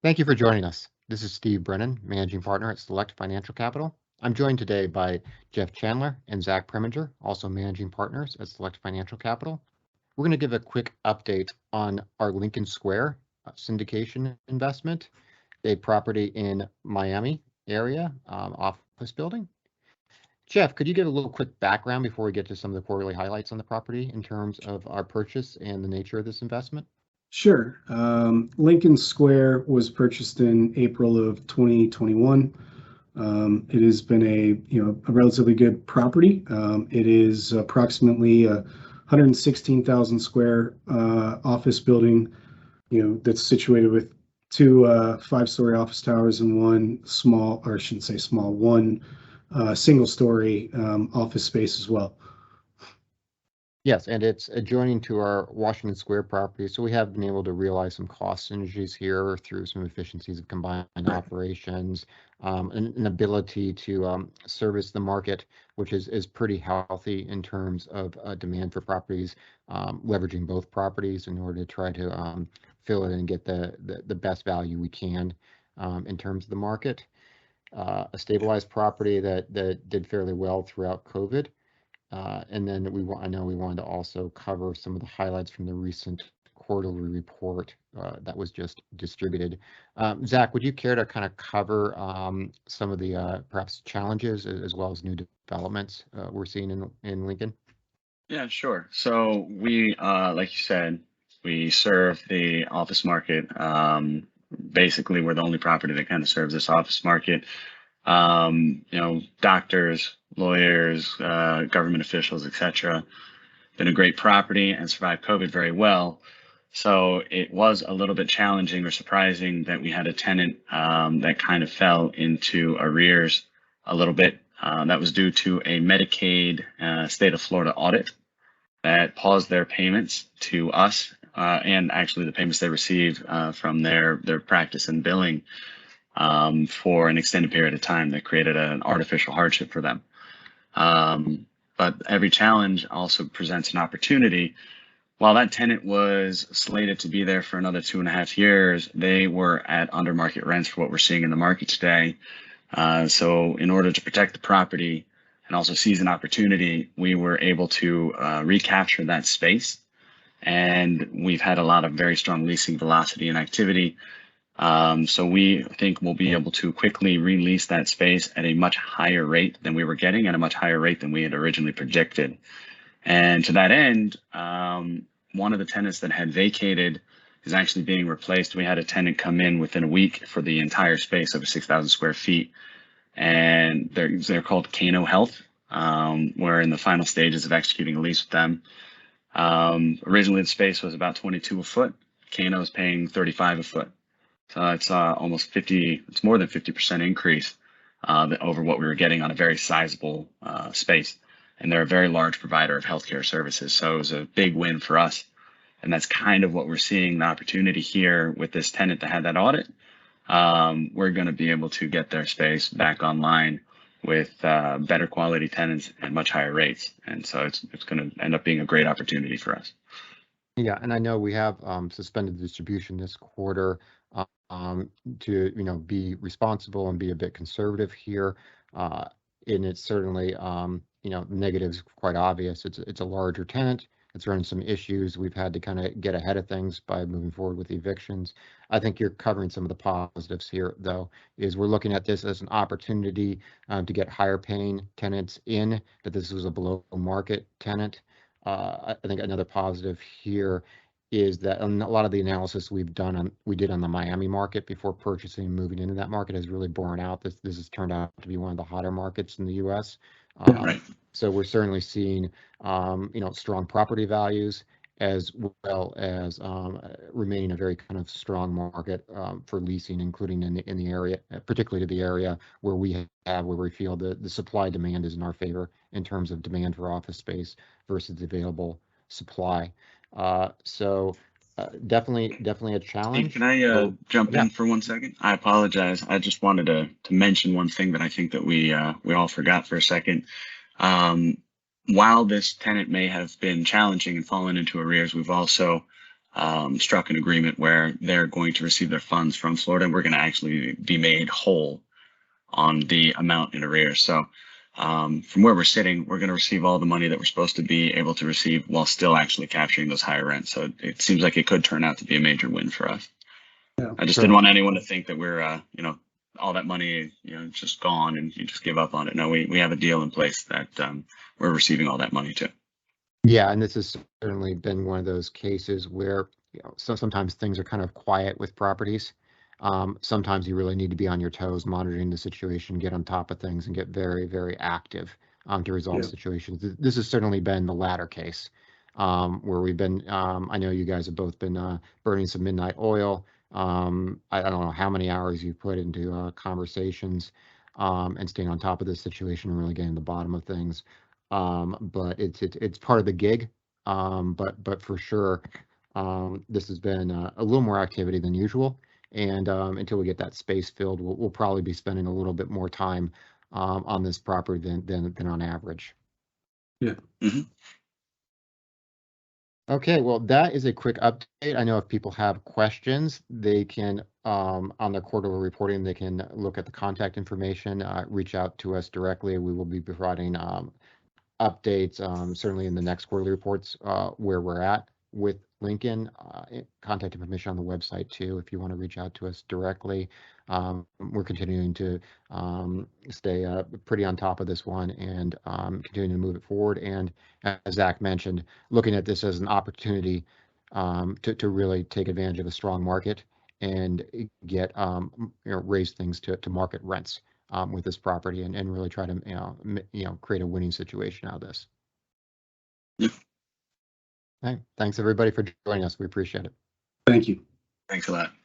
Thank you for joining us. This is Steve Brennan, Managing Partner at Select Financial Capital. I'm joined today by Jeff Chandler and Zach Preminger, also Managing Partners at Select Financial Capital. We're going to give a quick update on our Lincoln Square syndication investment, a property in Miami area, office building. Jeff, could you give a little quick background before we get to some of the quarterly highlights on the property in terms of our purchase and the nature of this investment? Sure. Lincoln Square was purchased in April of 2021. It has been a relatively good property. It is approximately 116,000 square office building, that's situated with two 5-story office towers and one small, or I shouldn't say small, one single-story office space as well. Yes, and it's adjoining to our Washington Square property, so we have been able to realize some cost synergies here through some efficiencies of combined operations, an ability to service the market, which is pretty healthy in terms of demand for properties, leveraging both properties in order to try to fill it and get the best value we can in terms of the market. A stabilized property that did fairly well throughout COVID. And then I know we wanted to also cover some of the highlights from the recent quarterly report that was just distributed. Zach, would you care to kind of cover some of the perhaps challenges as well as new developments we're seeing in Lincoln? Yeah, sure. So we, like you said, we serve the office market. Basically, we're the only property that kind of serves this office market. Doctors, lawyers, government officials, etc. Been a great property and survived COVID very well. So it was a little bit challenging or surprising that we had a tenant that kind of fell into arrears a little bit. That was due to a Medicaid state of Florida audit that paused their payments to us and actually the payments they received from their practice and billing for an extended period of time that created an artificial hardship for them. But every challenge also presents an opportunity. While that tenant was slated to be there for another 2.5 years, they were at under market rents for what we're seeing in the market today. So in order to protect the property and also seize an opportunity, we were able to recapture that space. And we've had a lot of very strong leasing velocity and activity. So we think we'll be able to quickly release that space at a much higher rate than we were getting, at a much higher rate than we had originally projected. And to that end, one of the tenants that had vacated is actually being replaced. We had a tenant come in within a week for the entire space over 6,000 square feet. And they're called Kano Health. We're in the final stages of executing a lease with them. Originally, the space was about 22 a foot. Kano is paying 35 a foot. So it's it's more than 50% increase over what we were getting on a very sizable space. And they're a very large provider of healthcare services. So it was a big win for us. And that's kind of what we're seeing, the opportunity here with this tenant that had that audit. We're going to be able to get their space back online with better quality tenants and much higher rates. And so it's going to end up being a great opportunity for us. Yeah, and I know we have suspended distribution this quarter to be responsible and be a bit conservative here. And it's certainly negatives quite obvious. It's a larger tenant. It's running some issues. We've had to kind of get ahead of things by moving forward with evictions. I think you're covering some of the positives here, though, is we're looking at this as an opportunity to get higher paying tenants in, that this was a below market tenant. I think another positive here is that a lot of the analysis we did on the Miami market before purchasing and moving into that market has really borne out. This has turned out to be one of the hotter markets in the U.S. Right. So we're certainly seeing strong property values as well as remaining a very kind of strong market for leasing, including in the area, particularly to the area where we feel the supply demand is in our favor in terms of demand for office space versus the available supply. So definitely a challenge. Steve, can I jump in for 1 second? I apologize. I just wanted to mention one thing that I think that we all forgot for a second. While this tenant may have been challenging and fallen into arrears, we've also struck an agreement where they're going to receive their funds from Florida, and we're going to actually be made whole on the amount in arrears. So from where we're sitting, we're going to receive all the money that we're supposed to be able to receive while still actually capturing those higher rents. So it seems like it could turn out to be a major win for us. Yeah, I just sure. didn't want anyone to think that we're, all that money, just gone and you just give up on it. No, we have a deal in place that we're receiving all that money too. Yeah, and this has certainly been one of those cases where sometimes things are kind of quiet with properties. Sometimes you really need to be on your toes, monitoring the situation, get on top of things, and get very, very active to resolve Yeah. situations. This has certainly been the latter case, where we've been. I know you guys have both been burning some midnight oil. I don't know how many hours you've put into conversations and staying on top of this situation and really getting to the bottom of things. But it's part of the gig. But for sure, this has been a little more activity than usual. And until we get that space filled, we'll probably be spending a little bit more time on this property than on average. Yeah. Mm-hmm. Okay, well, that is a quick update. I know if people have questions, they can, on their quarterly reporting, they can look at the contact information, reach out to us directly. We will be providing updates, certainly in the next quarterly reports, where we're at with Lincoln. Contact information on the website too, if you want to reach out to us directly. We're continuing to stay pretty on top of this one and continuing to move it forward. And as Zach mentioned, looking at this as an opportunity to really take advantage of a strong market and get raise things to market rents with this property and really try to create a winning situation out of this. Yep. All right. Thanks everybody for joining us. We appreciate it. Thank you. Thanks a lot.